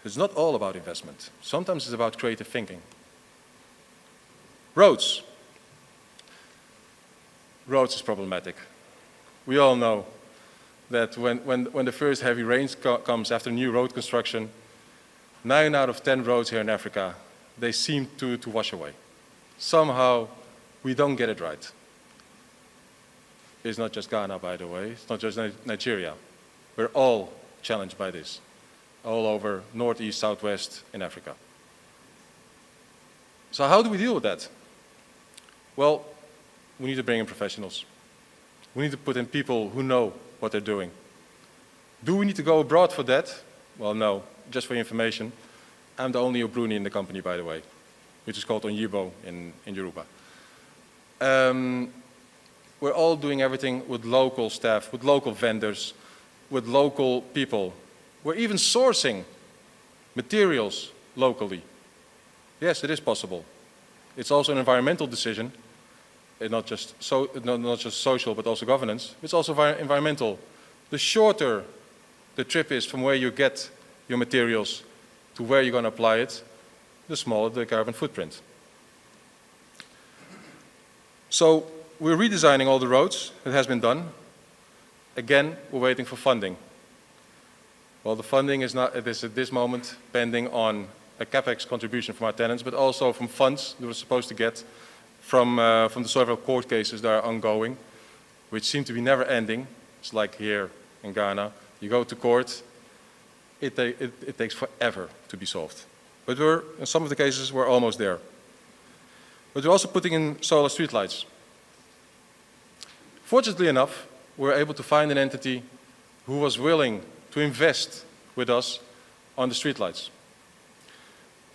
It's not all about investment. Sometimes it's about creative thinking. Roads. Roads is problematic. We all know that when the first heavy rains comes after new road construction, 9 out of 10 roads here in Africa, they seem to wash away. Somehow, we don't get it right. It's not just Ghana, by the way. It's not just Nigeria. We're all challenged by this, all over northeast, southwest in Africa. So how do we deal with that? Well, we need to bring in professionals. We need to put in people who know what they're doing. Do we need to go abroad for that? Well, no. Just for your information, I'm the only Obruni in the company, by the way, which is called Onyibo in Yoruba. We're all doing everything with local staff, with local vendors, with local people. We're even sourcing materials locally. Yes, it is possible. It's also an environmental decision, not just social, but also governance. It's also environmental. The shorter the trip is from where you get your materials to where you're going to apply it, the smaller the carbon footprint. So we're redesigning all the roads. It has been done. Again, we're waiting for funding. Well, the funding is not at this moment pending on a CapEx contribution from our tenants, but also from funds that we're supposed to get from the several court cases that are ongoing, which seem to be never ending. It's like here in Ghana. You go to court, it takes forever to be solved. But in some of the cases, we're almost there. But we're also putting in solar streetlights. Fortunately enough, we're able to find an entity who was willing to invest with us on the streetlights.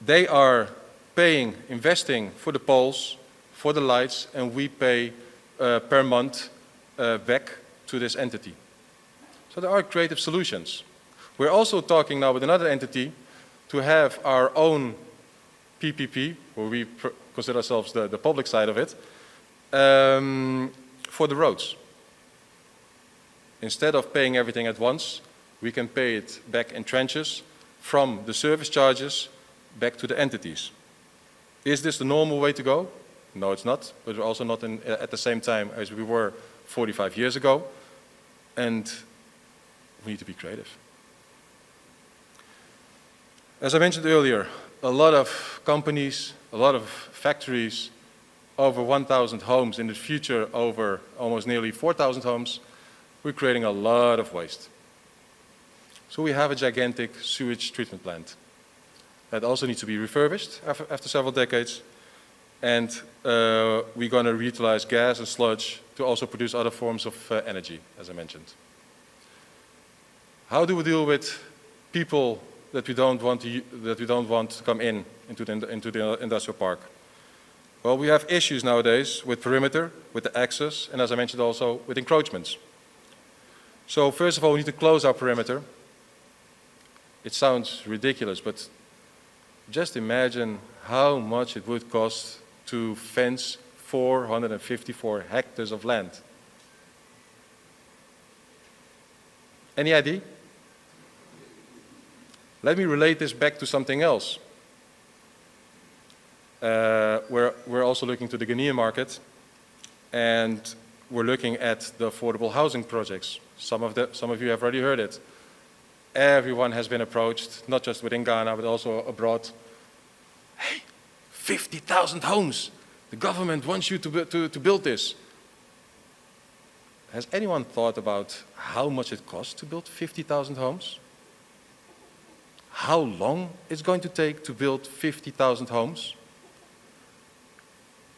They are investing for the poles, for the lights, and we pay per month back to this entity. So there are creative solutions. We're also talking now with another entity to have our own PPP, where we consider ourselves the public side of it, for the roads. Instead of paying everything at once, we can pay it back in tranches from the service charges back to the entities. Is this the normal way to go? No, it's not, but we're also not at the same time as we were 45 years ago, and we need to be creative. As I mentioned earlier, a lot of companies, a lot of factories, over 1,000 homes, in the future over almost nearly 4,000 homes, we're creating a lot of waste. So we have a gigantic sewage treatment plant that also needs to be refurbished after several decades. And we're going to reutilize gas and sludge to also produce other forms of energy, as I mentioned. How do we deal with people that we don't want to come into the industrial park? Well, we have issues nowadays with perimeter, with the access, and as I mentioned also with encroachments. So first of all, we need to close our perimeter. It sounds ridiculous, but just imagine how much it would cost to fence 454 hectares of land. Any idea? Let me relate this back to something else. We're also looking to the Ghanaian market, and we're looking at the affordable housing projects. Some of you have already heard it. Everyone has been approached, not just within Ghana, but also abroad. Hey, 50,000 homes. The government wants you to build this. Has anyone thought about how much it costs to build 50,000 homes? How long it's going to take to build 50,000 homes?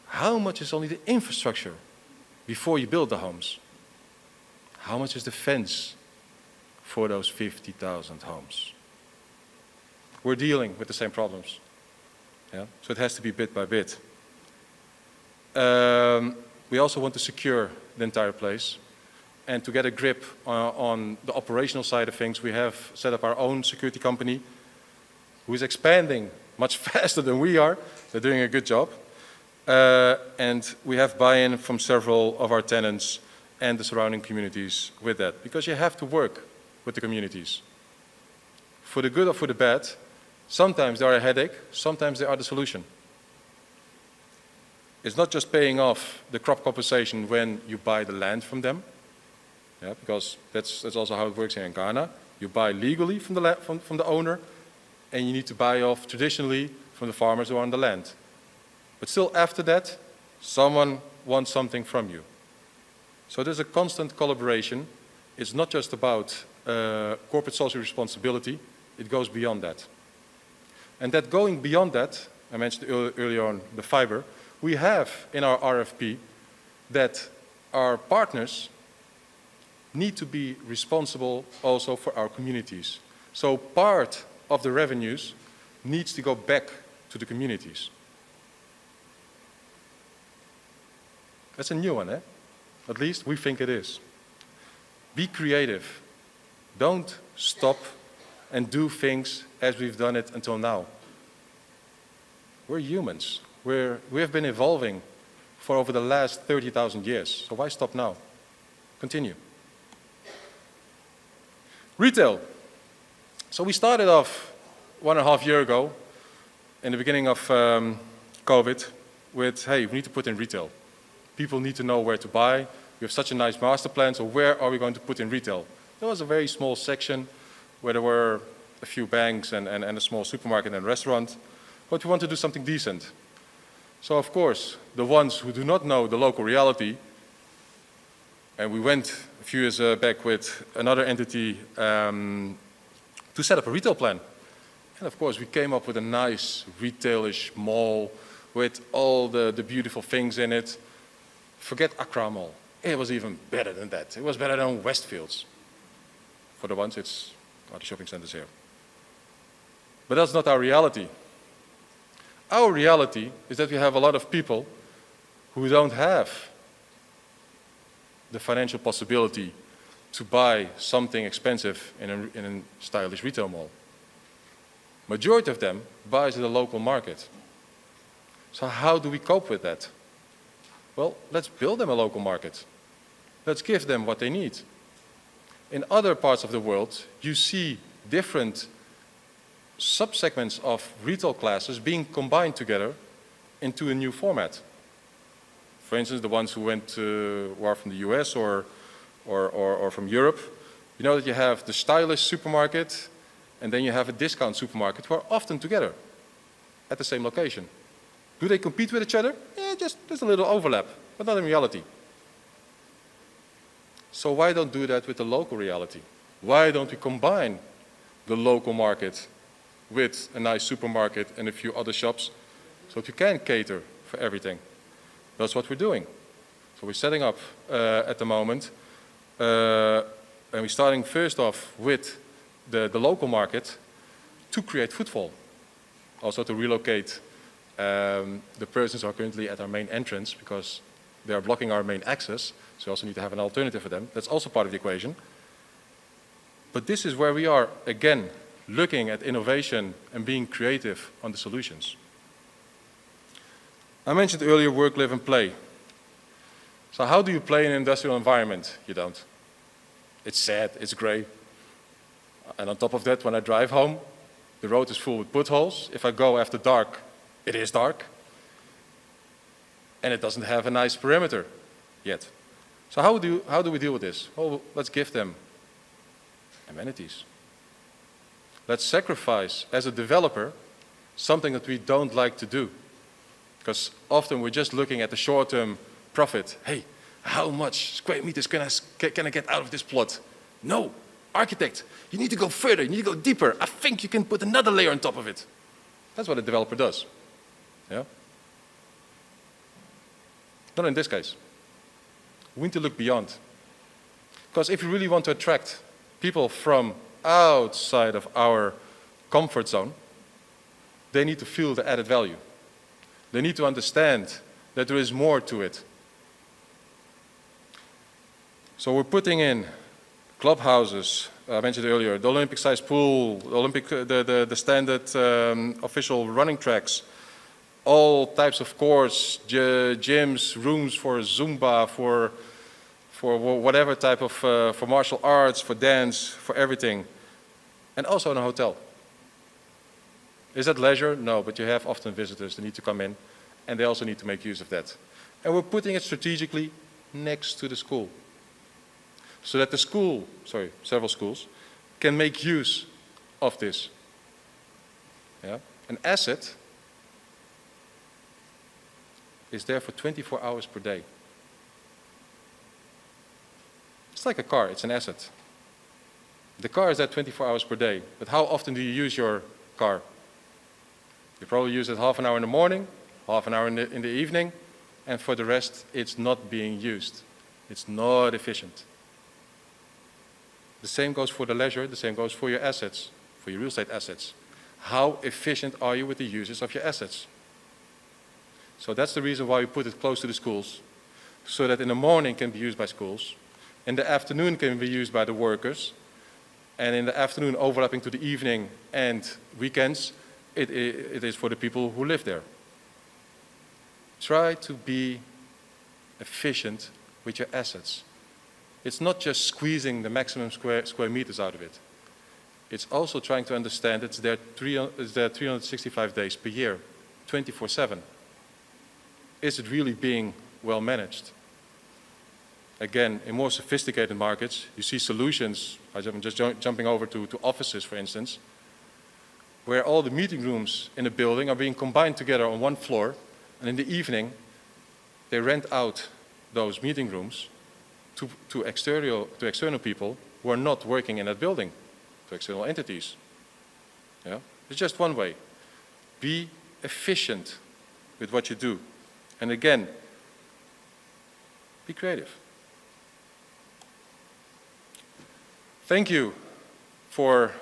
How much is only the infrastructure before you build the homes? How much is the fence for those 50,000 homes? We're dealing with the same problems. Yeah? So it has to be bit by bit. We also want to secure the entire place. And to get a grip on the operational side of things, we have set up our own security company who is expanding much faster than we are. They're doing a good job. And we have buy-in from several of our tenants and the surrounding communities with that, because you have to work with the communities. For the good or for the bad, sometimes they are a headache, sometimes they are the solution. It's not just paying off the crop compensation when you buy the land from them, yeah, because that's also how it works here in Ghana. You buy legally from the owner, and you need to buy off traditionally from the farmers who are on the land. But still after that, someone wants something from you. So there's a constant collaboration. It's not just about corporate social responsibility, it goes beyond that. And that going beyond that, I mentioned earlier on the fiber, we have in our RFP that our partners need to be responsible also for our communities. So part of the revenues needs to go back to the communities. That's a new one, eh? At least we think it is. Be creative. Don't stop and do things as we've done it until now. We're humans. We have been evolving for over the last 30,000 years. So why stop now? Continue. Retail. So we started off 1.5 years ago, in the beginning of COVID, with, hey, we need to put in retail. People need to know where to buy. We have such a nice master plan, so where are we going to put in retail? There was a very small section where there were a few banks and a small supermarket and restaurant, but we want to do something decent. So of course, the ones who do not know the local reality, and we went a few years back with another entity to set up a retail plan. And of course, we came up with a nice retailish mall with all the beautiful things in it. Forget Accra Mall. It was even better than that. It was better than Westfields. For the ones, it's other shopping centers here. But that's not our reality. Our reality is that we have a lot of people who don't have the financial possibility to buy something expensive in a stylish retail mall. Majority of them buys at the local market. So how do we cope with that? Well, let's build them a local market. Let's give them what they need. In other parts of the world, you see different subsegments of retail classes being combined together into a new format. For instance, the ones who are from the US or from Europe, you know that you have the stylish supermarket and then you have a discount supermarket who are often together at the same location. Do they compete with each other? Yeah, just a little overlap, but not in reality. So why don't do that with the local reality? Why don't we combine the local market with a nice supermarket and a few other shops so that you can cater for everything? That's what we're doing. So we're setting up at the moment, and we're starting first off with the local market to create footfall. Also to relocate the persons who are currently at our main entrance because they are blocking our main access. So we also need to have an alternative for them. That's also part of the equation. But this is where we are, again, looking at innovation and being creative on the solutions. I mentioned earlier work, live, and play. So how do you play in an industrial environment? You don't. It's sad, it's gray. And on top of that, when I drive home, the road is full with potholes. If I go after dark, it is dark. And it doesn't have a nice perimeter yet. So how do we deal with this? Well, let's give them amenities. Let's sacrifice, as a developer, something that we don't like to do. Because often we're just looking at the short-term profit. Hey, how much square meters can I get out of this plot? No, architect, you need to go further, you need to go deeper. I think you can put another layer on top of it. That's what a developer does. Yeah? Not in this case. We need to look beyond. Because if you really want to attract people from outside of our comfort zone, they need to feel the added value. They need to understand that there is more to it. So we're putting in clubhouses, I mentioned earlier, the Olympic-sized pool, the standard official running tracks, all types of courts, gyms, rooms for Zumba, for whatever type of, for martial arts, for dance, for everything. And also in a hotel. Is that leisure? No, but you have often visitors that need to come in, and they also need to make use of that. And we're putting it strategically next to the school, so that the school, several schools, can make use of this. Yeah? An asset is there for 24 hours per day. It's like a car, it's an asset. The car is there 24 hours per day, but how often do you use your car? You probably use it half an hour in the morning, half an hour in the evening, and for the rest, it's not being used. It's not efficient. The same goes for the leisure, the same goes for your assets, for your real estate assets. How efficient are you with the uses of your assets? So that's the reason why we put it close to the schools, so that in the morning can be used by schools, in the afternoon can be used by the workers, and in the afternoon overlapping to the evening and weekends, it is for the people who live there. Try to be efficient with your assets. It's not just squeezing the maximum square meters out of it. It's also trying to understand it's there 365 days per year, 24/7. Is it really being well managed? Again, in more sophisticated markets, you see solutions, I'm just jumping over to offices, for instance, where all the meeting rooms in a building are being combined together on one floor, and in the evening, they rent out those meeting rooms to external people who are not working in that building, to external entities. Yeah? It's just one way. Be efficient with what you do. And again, be creative. Thank you for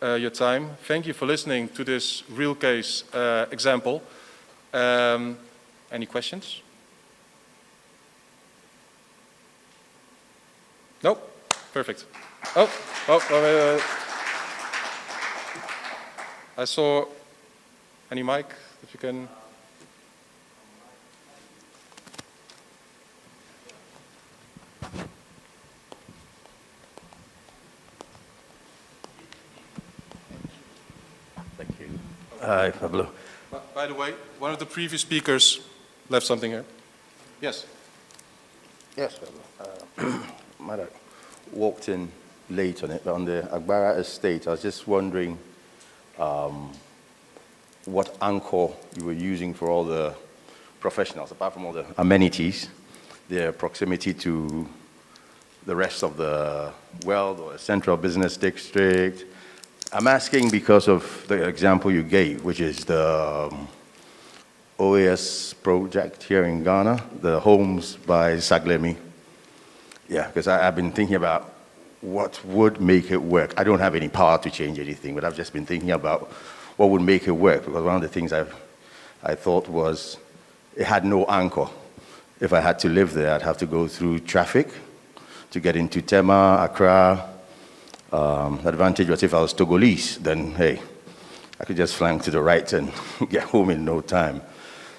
your time. Thank you for listening to this real case example. Any questions? No? Perfect. Wait. I saw any mic, if you can. Hi, Pablo. By the way, one of the previous speakers left something here. Yes. Yes, Pablo. Might have walked in late on it, but on the Agbara estate, I was just wondering what anchor you were using for all the professionals, apart from all the amenities, their proximity to the rest of the world or central business district. I'm asking because of the example you gave, which is the OAS project here in Ghana, the homes by Saglemi. Yeah, because I've been thinking about what would make it work. I don't have any power to change anything, but I've just been thinking about what would make it work, because one of the things I thought was it had no anchor. If I had to live there, I'd have to go through traffic to get into Tema, Accra. The advantage was if I was Togolese, then hey, I could just flank to the right and get home in no time.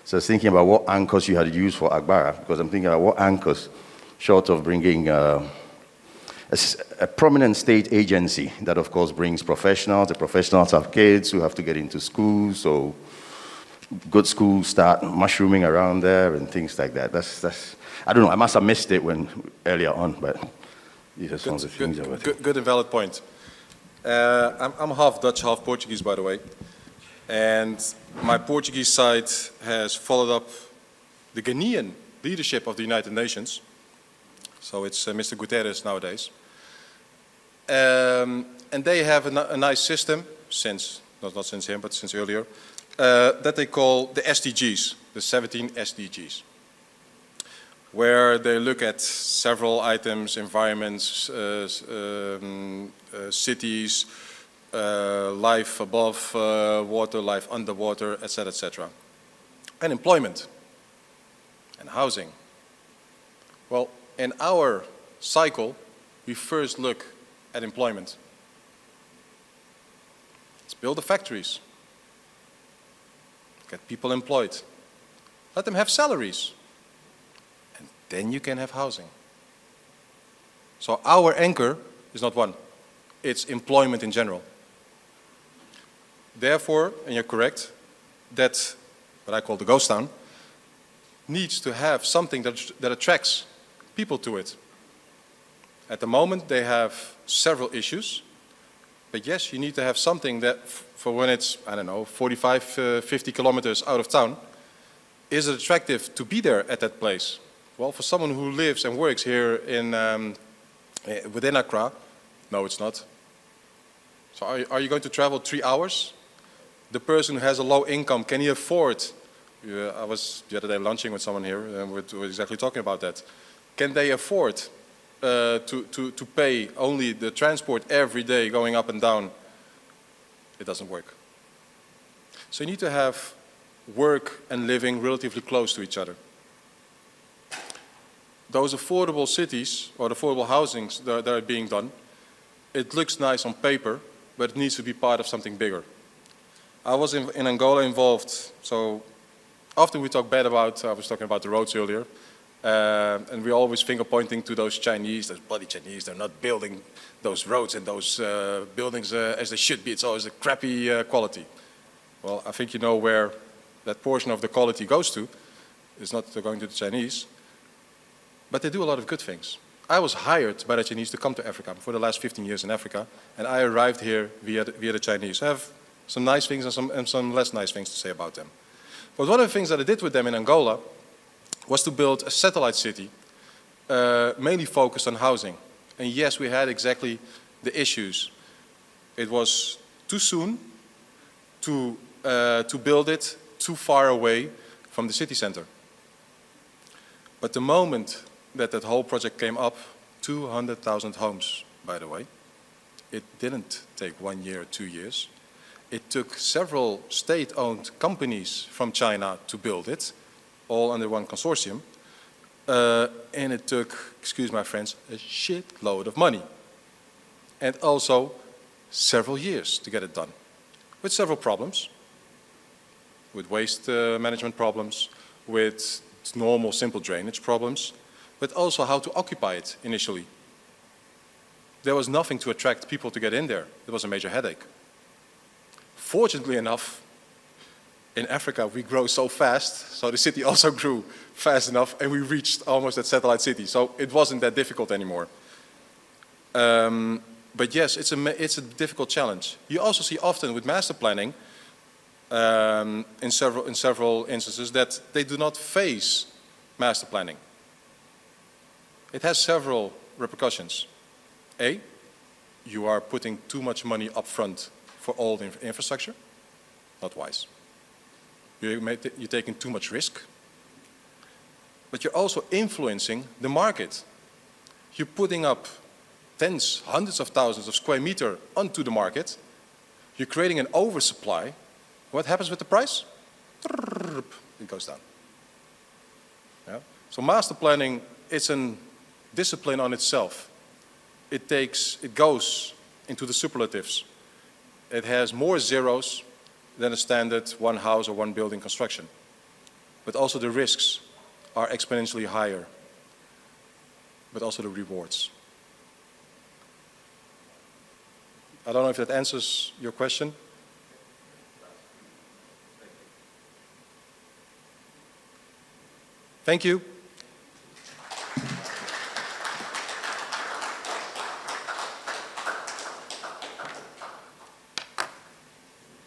So I was thinking about what anchors you had used for Agbara, because I'm thinking about what anchors, short of bringing a prominent state agency that, of course, brings professionals. The professionals have kids who have to get into school, so good schools start mushrooming around there and things like that. That's I don't know. I must have missed it earlier on, but these are some of the things I was Good and valid point. I'm half Dutch, half Portuguese, by the way. And my Portuguese side has followed up the Ghanaian leadership of the United Nations. So it's Mr. Guterres nowadays. And they have a nice system, not since him, but since earlier, that they call the SDGs, the 17 SDGs, where they look at several items, environments, cities, life above water, life underwater, etc., etc. And employment and housing. Well, in our cycle, we first look at employment. Let's build the factories. Get people employed. Let them have salaries. And then you can have housing. So our anchor is not one. It's employment in general. Therefore, and you're correct, that what I call the ghost town needs to have something that attracts people to it. At the moment, they have several issues, but yes, you need to have something that, for when it's, I don't know, 45, 50 kilometers out of town, is it attractive to be there at that place? Well, for someone who lives and works here within Accra, no, it's not. So are you going to travel 3 hours? The person who has a low income, can he afford? I was the other day lunching with someone here, and we're exactly talking about that. Can they afford to pay only the transport every day going up and down? It doesn't work. So you need to have work and living relatively close to each other. Those affordable cities or the affordable housings that are being done, it looks nice on paper, but it needs to be part of something bigger. I was in Angola involved, so often we talk bad about, I was talking about the roads earlier, and we always finger pointing to those Chinese, those bloody Chinese, they're not building those roads and those buildings as they should be. It's always a crappy quality. Well, I think you know where that portion of the quality goes to. It's not going to the Chinese, but they do a lot of good things. I was hired by the Chinese to come to Africa for the last 15 years in Africa, and I arrived here via the Chinese. I have some nice things and some less nice things to say about them. But one of the things that I did with them in Angola was to build a satellite city, mainly focused on housing. And yes, we had exactly the issues. It was too soon to build it too far away from the city center. But the moment that whole project came up, 200,000 homes, by the way, it didn't take 1 year or 2 years. It took several state-owned companies from China to build it, all under one consortium, and it took, excuse my French, a shitload of money. And also several years to get it done, with several problems, with waste management problems, with normal simple drainage problems, but also how to occupy it initially. There was nothing to attract people to get in there. It was a major headache. Fortunately enough, in Africa, we grow so fast, so the city also grew fast enough, and we reached almost that satellite city. So it wasn't that difficult anymore. But yes, it's a difficult challenge. You also see often with master planning, in several instances, that they do not face master planning. It has several repercussions. A, you are putting too much money up front for all the infrastructure. Not wise. You're taking too much risk. But you're also influencing the market. You're putting up tens, hundreds of thousands of square meters onto the market. You're creating an oversupply. What happens with the price? It goes down. Yeah? So master planning, it's a discipline on itself. It goes into the superlatives. It has more zeros than a standard one house or one building construction. But also the risks are exponentially higher, but also the rewards. I don't know if that answers your question. Thank you.